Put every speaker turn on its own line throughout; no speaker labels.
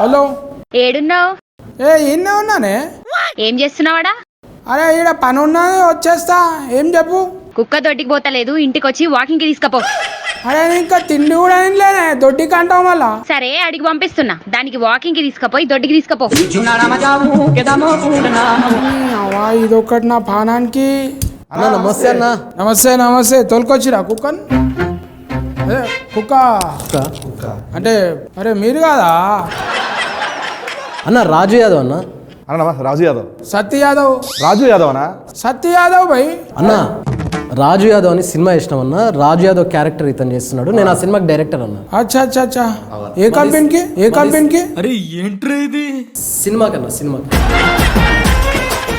Hello,
ఏడున్నావు?
ఈయనే ఉన్నానే.
ఏం చేస్తున్నావాడా?
అరే ఈడ పని ఉన్నది, వచ్చేస్తా. ఏం చెప్పు.
కుక్క దొడ్డికి పోతలేదు, ఇంటికి వచ్చి వాకింగ్ కి తీసుకపో.
అరే ఇంకా తిండి కూడా తినలేనే, దొడ్డికి అంటావు మళ్ళా.
సరే అడిగి పంపిస్తున్నా, దానికి వాకింగ్ కి తీసుకపోయి దొడ్డికి తీసుకపో.
ఇదొకటి నా పానానికి.
అన్న నమస్తే అన్న.
నమస్తే నమస్తే. తోలుకొచ్చిరా కుక్కని? అదే కుక్క అంటే అరే మీరు కాదా
అన్న? రాజు యాదవ్ అన్న.
అన్న రాజు యాదవ్.
సత్య యాదవ్.
రాజు యాదవ్ అన్నా?
సత్య యాదవ్ భయ్.
అన్న రాజు యాదవ్ అని సినిమా ఇష్టం అన్న. రాజు యాదవ్ క్యారెక్టర్ ఇతను చేస్తున్నాడు. నేను ఆ సినిమాకి డైరెక్టర్ అన్న.
అచ్చా అచ్చా అచ్చా. ఏ కంపెనీకి?
అరే ఏంట్రా ఇది?
సినిమాకి అన్న, సినిమాకి.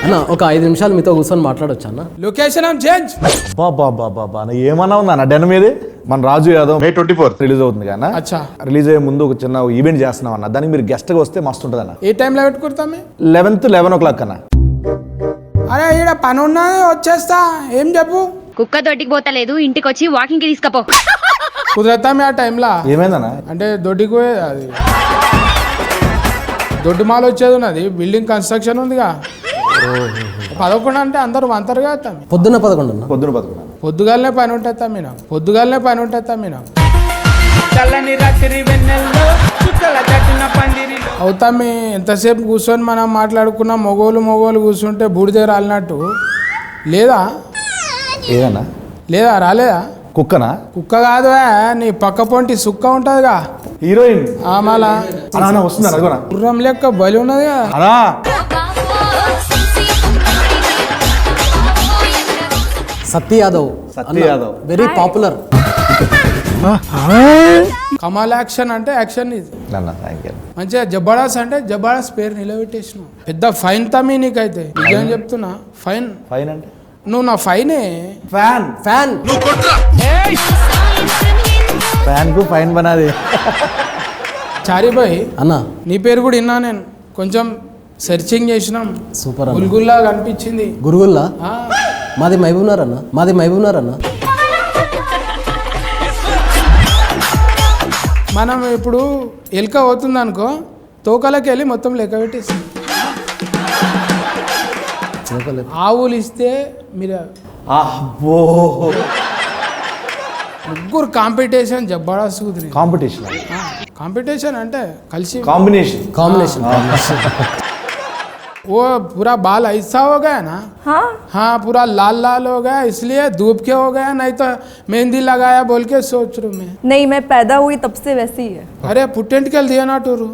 అన్న ఒక 5 నిమిషాలు మీతో కూర్చొని మాట్లాడొచ్చా అన్న?
Location change.
బాబా ఏమన్నా ఉందా అన్న డెన్ మీది? మన రాజు యాదవ్ May 24 రిలీజ్ అవుతుంది కదా.
అచ్చా.
రిలీజ్ అయ్యే ముందు ఒక చిన్న ఈవెంట్ చేస్తున్నాం అన్న. దానికి మీరు గెస్ట్ గా వస్తే మస్తు ఉంటుంది అన్న.
ఏ టైంలో పెట్టుకుంటాం?
11 o'clock అన్న.
అరే ఈడ పని ఉన్నది, వచ్చేస్తా. ఏం చెప్పు.
కుక్క దొడ్డికి పోతలేదు, ఇంటికి వచ్చి వాకింగ్ కి తీసుకపో.
కుదరతా ఆ టైంలో?
ఏమైందన్న?
అంటే దొడ్డికి పోయేది అది, దొడ్డు మాల వచ్చేది ఉన్నది. బిల్డింగ్ కన్స్ట్రక్షన్ ఉందిగా. 11 అంటే అందరూ అంతరుగా
పొద్దున్న 11 అన్న.
పొద్దుగాలనే పని ఉంటుంది తమ్మిన. అవుతామి ఎంతసేపు కూర్చొని మనం మాట్లాడుకున్న మొగోలు కూర్చుంటే బూడిదే రాలినట్టు. లేదా
ఏదన్నా?
లేదా రాలేదా?
కుక్కనా?
కుక్క కాదు, నీ పక్క పొంటి సుక్క ఉంటదిగా,
హీరోయిన్.
మళ్ళా
వస్తుందా?
గుర్రం లెక్క బలి ఉన్నది కదా.
సత్య యాదవ్ వెరీ పాపులర్.
కమాల్ యాక్షన్ అంటే యాక్షన్ ఇది. మంచిగా జబర్దస్త్ అంటే జబర్దస్త్ పేరు నిలబెట్టేసిన. పెద్ద ఫైన్ తమ్మి నీకైతే, నిజం చెప్తున్నా. ఫైన్
అంటే
నువ్వు నా ఫైనే.
ఫ్యాన్
కు ఫైన్ బనాది.
చారిబాయ్
అన్న
నీ పేరు కూడా విన్నా నేను. కొంచెం సెర్చింగ్ చేసినాం.
సూపర్.
గుల్గుల్లా కనిపించింది.
గురుగుల్లా? మాది మహబూబ్నగర్ అన్న.
మనం ఇప్పుడు ఎలుక అవుతుంది అనుకో, తోకలకి వెళ్ళి మొత్తం లెక్క పెట్టేస్తాం. ఆవులు ఇస్తే మీరు ముగ్గురు కాంపిటీషన్ జబర్దస్త్ కుదిరి. కాంపిటీషన్ అంటే కలిసి
కాంబినేషన్.
वो पूरा बाल ऐसा हो गया ना। हाँ पूरा लाल हो गया, इसलिए धूप के हो गया, नहीं तो मेहंदी लगाया बोल के सोच रू मैं।
नहीं, मैं पैदा हुई तब से वैसी ही है।
अरे पुटेंट के दिया ना टूरू।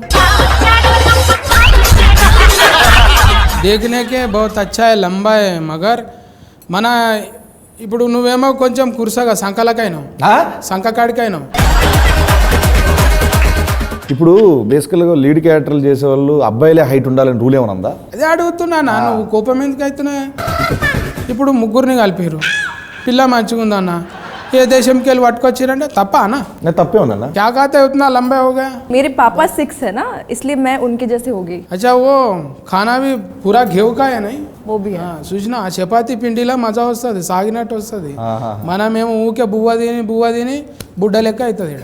देखने के बहुत अच्छा है, लंबा है, मगर मना ఇప్పుడు నువ్వేమో కొంచెం కుర్సగా సంకలకైనావు, సంకకాడికైనావు.
ఇప్పుడు బేసికల్గా లీడ్ క్యారెక్టర్లు చేసేవాళ్ళు అబ్బాయిలే హైట్ ఉండాలని రూల్ ఏమైనా ఉందా?
అదే అడుగుతున్నా. నువ్వు కోపం ఎందుకు అవుతున్నా? ఇప్పుడు ముగ్గురిని కలిపారు, పిల్ల మంచిగా ఉందన్న, ఏ దేశంకి వెళ్ళి పట్టుకొచ్చారంటే తప్ప అన్న?
తప్పే ఉందన్న.
क्या कहते हैं उतना लंबा हो गया?
मेरे पापा 6 है ना, इसलिए मैं उनके जैसे हो गई।
अच्छा वो खाना भी पूरा घेव का है नहीं?
वो भी है.
చూసినా ఆ చపాతీ పిండిలా మజా వస్తుంది, సాగినట్టు వస్తుంది. మనమేమో ఊకే బువ్వ తిని బుడ్డ లెక్క అవుతుంది.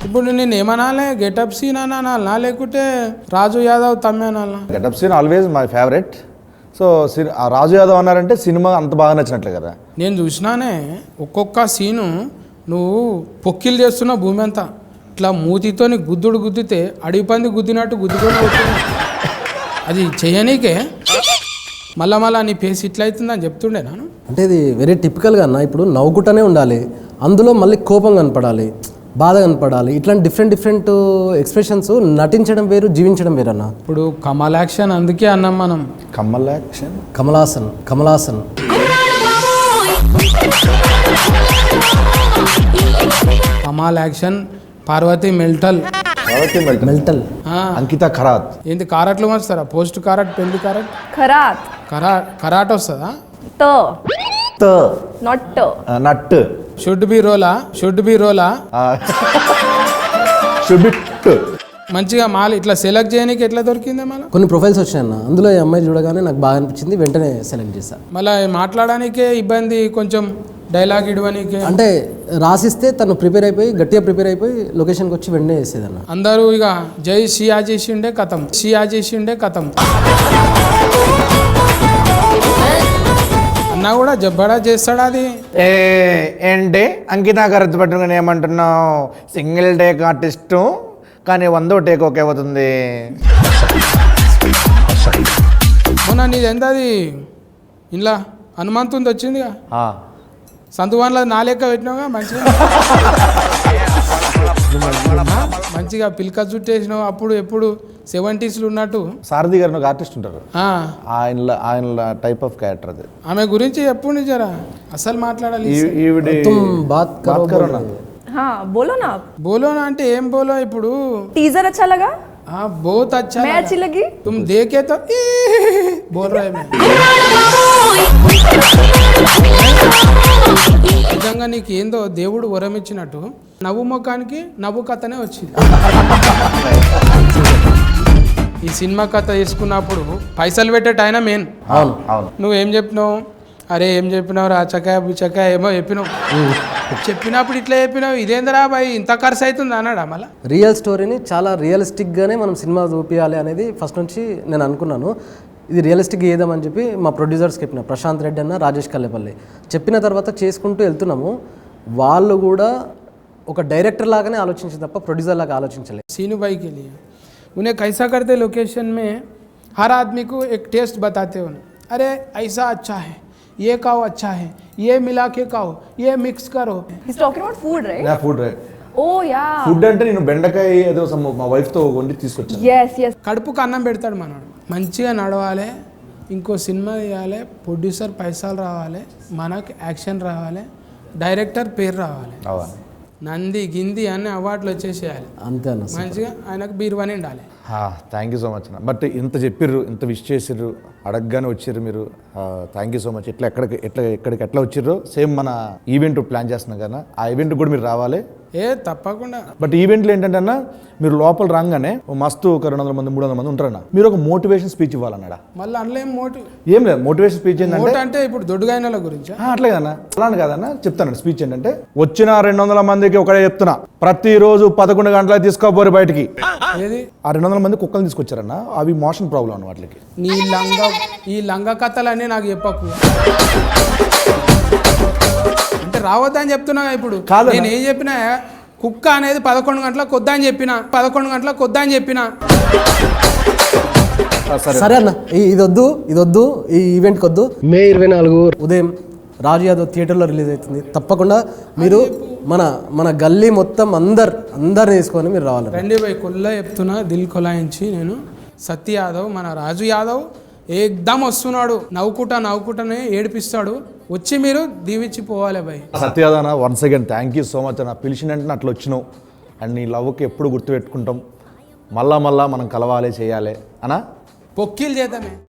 ఇప్పుడు నేను ఏమనాలే, గెటప్ సీన్ అనాలా లేకుంటే రాజు యాదవ్ తమ్మే అనాలా?
Getup scene always my favourite. So Raju Yadav అన్నారంటే సినిమా అంత బాగా నచ్చినట్లే కదా.
నేను చూసినానే ఒక్కొక్క సీను నువ్వు పొక్కిలు చేస్తున్న భూమి అంతా ఇట్లా మూతితోని గుద్దితే అడవి పంది గుద్దినట్టు గుద్దుకొని పోతుంది. అది చేయనీకే మళ్ళా నీ ఫేస్ ఇట్లా అవుతుందని చెప్తుండే నాను.
అంటే ఇది వెరీ టిపికల్గా అన్న. ఇప్పుడు నవ్వుకుంటూనే ఉండాలి, అందులో మళ్ళీ కోపం కనపడాలి, బాధ కనపడాలి. ఇట్లాంటి డిఫరెంట్ ఎక్స్ప్రెషన్స్ నటించడం వేరు, జీవించడం వేరు అన్న.
ఇప్పుడు కమల్ యాక్షన్ అందుకే అన్నాం మనం.
కమలాసన్
కమాల్ యాక్షన్. పార్వతి మెల్టల్.
అంకిత ఖరాత్.
ఏంటి కారట్లు వస్తారా? పోస్ట్ కారట్, పెళ్లి కారట్, కరాట్ వస్తుందా?
నట్.
Should be రోలా. మంచిగా మాల్ ఇట్లా సెలెక్ట్ చేయడానికి ఎట్లా దొరికిందే మళ్ళీ
కొన్ని ప్రొఫైల్స్ వచ్చాయన్న, అందులో ఈ అమ్మాయి చూడగానే నాకు బాగా అనిపించింది, వెంటనే సెలెక్ట్ చేశాను.
మళ్ళీ మాట్లాడడానికే ఇబ్బంది, కొంచెం డైలాగ్ ఇవ్వడానికే.
అంటే రాసిస్తే తను ప్రిపేర్ అయిపోయి గట్టిగా ప్రిపేర్ అయిపోయి లొకేషన్కి వచ్చి వెంటనే వేసేదన్న.
అందరూ ఇక జై షియా చేసిండే కథం, షియా చేసిండే కథం అన్నా కూడా జబ్బడా చేస్తాడా అది.
ఏంటి అంకిత కరెక్ట్ పట్టుకుని ఏమంటున్నావు? సింగిల్ టేక్ ఆర్టిస్టు కానీ 100వ టేక్ ఓకే అవుతుంది.
మొన్న నీది ఎంత అది ఇంట్లో హనుమంతుంది వచ్చిందిగా,
ఆ,
సంతువాన్లో నా లెక్క పెట్టినావుగా మంచిగా మంచిగా పిల్క చుట్టేసినావు. అప్పుడు ఎప్పుడు 70s ఉన్నట్టు.
సారథి గారు ఒక ఆర్టిస్ట్ ఉంటారు,
ఆ,
ఆయన టైప్ ఆఫ్ క్యారెక్టర్ అది.
ఆమె గురించి ఎప్పుడు నిజరా అసలు మాట్లాడాలి.
ఈవిడి
తుమ్ బాత్ కరో
కరో నా.
हाँ बोलो ना आप.
బోలోనా అంటే ఏం బోలో ఇప్పుడు.
टीजर अच्छा लगा?
बहुत अच्छा
मैं
लगा।
अच्छी लगी?
तुम देखे तो बोल रहे मैं నిజంగా నీకు ఏందో దేవుడు వరం ఇచ్చినట్టు నవ్వు ముఖానికి నవ్వు కథనే వచ్చింది. ఈ సినిమా కథ తీసుకున్నప్పుడు పైసలు పెట్టేట ఆయన మెయిన్.
అవును
అవును.
నువ్వేం చెప్పినావు? అరే ఏం చెప్పినావు రా చకాయ బుచ్చకాయ ఏమో చెప్పినావు. చెప్పినప్పుడు ఇట్లా చెప్పినావు, ఇదేందరా బాయ్ ఇంత ఖర్చు అవుతుంది అన్నాడా మళ్ళా?
రియల్ స్టోరీని చాలా రియలిస్టిక్గానే మనం సినిమా చూపించాలి అనేది ఫస్ట్ నుంచి నేను అనుకున్నాను. ఇది రియలిస్టిక్ ఏదామని చెప్పి మా ప్రొడ్యూసర్స్ చెప్పిన ప్రశాంత్ రెడ్డి అన్న రాజేష్ కల్లేపల్లి చెప్పిన తర్వాత చేసుకుంటూ వెళ్తున్నాము. వాళ్ళు కూడా ఒక డైరెక్టర్ లాగానే ఆలోచించి తప్ప ప్రొడ్యూసర్ లాగా ఆలోచించలేదు.
सीनू भाई के लिए उन्हें कैसा करते लोकेशन में हर आदमी को एक टेस्ट बताते हो, अरे ऐसा अच्छा है, ये खाओ अच्छा है, ये मिला के खाओ, ये मिक्स करो.
He's talking about food, right?
నా ఫుడ్
Oh yeah.
ఫుడ్ అంటే నేను బెండకాయ ఏదో మా వైఫ్తో వండి తీసుకొచ్చాను.
Yes yes.
కడుపుకు అన్నం పెడతాడు మనోడు. మంచిగా నడవాలి, ఇంకో సినిమా తీయాలి, ప్రొడ్యూసర్ పైసలు రావాలి, మనకు యాక్షన్ రావాలి, డైరెక్టర్ పేరు రావాలి,
అవునా?
నంది గింది అన్ని అవార్డులు వచ్చేసేయాలి.
అంతే అన్న.
మంచిగా ఆయనకు బీరువాని ఉండాలి.
థ్యాంక్ యూ సో మచ్ అన్న. బట్ ఇంత చెప్పిర్రు, ఇంత విష్ చేసిర్రు, అడగగానే వచ్చిర్రు మీరు. Thank you so much. ఎక్కడికి ఎట్లా వచ్చిర్రు సేమ్ మన ఈవెంట్ ప్లాన్ చేస్తున్నాం కదా, ఆ ఈవెంట్ కూడా మీరు రావాలి.
తప్పకుండా.
బట్ ఈవెంట్లు ఏంటంటే అన్న, మీరు లోపల రాగానే మస్తు ఒక 200 మంది 300 మంది ఉంటారన్న, మీరు ఒక మోటివేషన్ స్పీచ్ ఇవ్వాలన్నాడా?
మళ్ళీ అందులో మోటివ్
ఏం లేదు, మోటివేషన్ స్పీచ్ ఏంటంటే
అంటే ఇప్పుడు దొడ్డుగాయన గురించి
అట్లే కదన్నా, అలానే కాదన్నా, చెప్తాను. స్పీచ్ ఏంటంటే వచ్చిన 200 మందికి ఒకటే చెప్తున్నా, ప్రతిరోజు 11 గంటలకు తీసుకోపోరు బయటికి.
ఏది
ఆ 200 మంది కుక్కలు తీసుకొచ్చారన్న, అవి మోషన్ ప్రాబ్లం అన్న వాటికి.
ఈ లంగా కథలన్నీ నాకు చెప్పకు. అంటే రావద్దని చెప్తున్నా ఇప్పుడు.
కాదన్నా.
నేను ఏం చెప్పినా కుక్క అనేది 11 గంటలకు కొద్దని చెప్పిన, 11 గంటలకు కొద్దని చెప్పిన.
సరే అన్న, ఇది వద్దు, ఈ ఈవెంట్కి వద్దు. మే 24 ఉదయం రాజు యాదవ్ థియేటర్లో రిలీజ్ అవుతుంది. తప్పకుండా మీరు మన గల్లీ మొత్తం అందరిని తీసుకొని మీరు రావాలి.
రండి పోయి కొల్ల చెప్తున్నా, దిల్ కొలాయించి నేను. సత్య యాదవ్ మన రాజు యాదవ్ ఏకదమ్ వస్తున్నాడు, నవ్వుకుంటానే ఏడిపిస్తాడు. వచ్చి మీరు దీవించి పోవాలి భయ్.
సత్యాదన once again thank you so much అన్న. పిలిచినంటే అట్లా వచ్చినావు అండ్ నీ లవ్కి ఎప్పుడు గుర్తుపెట్టుకుంటాం. మళ్ళా మనం కలవాలి, చేయాలి అన్నా.
పొక్కిలు చేద్దామే.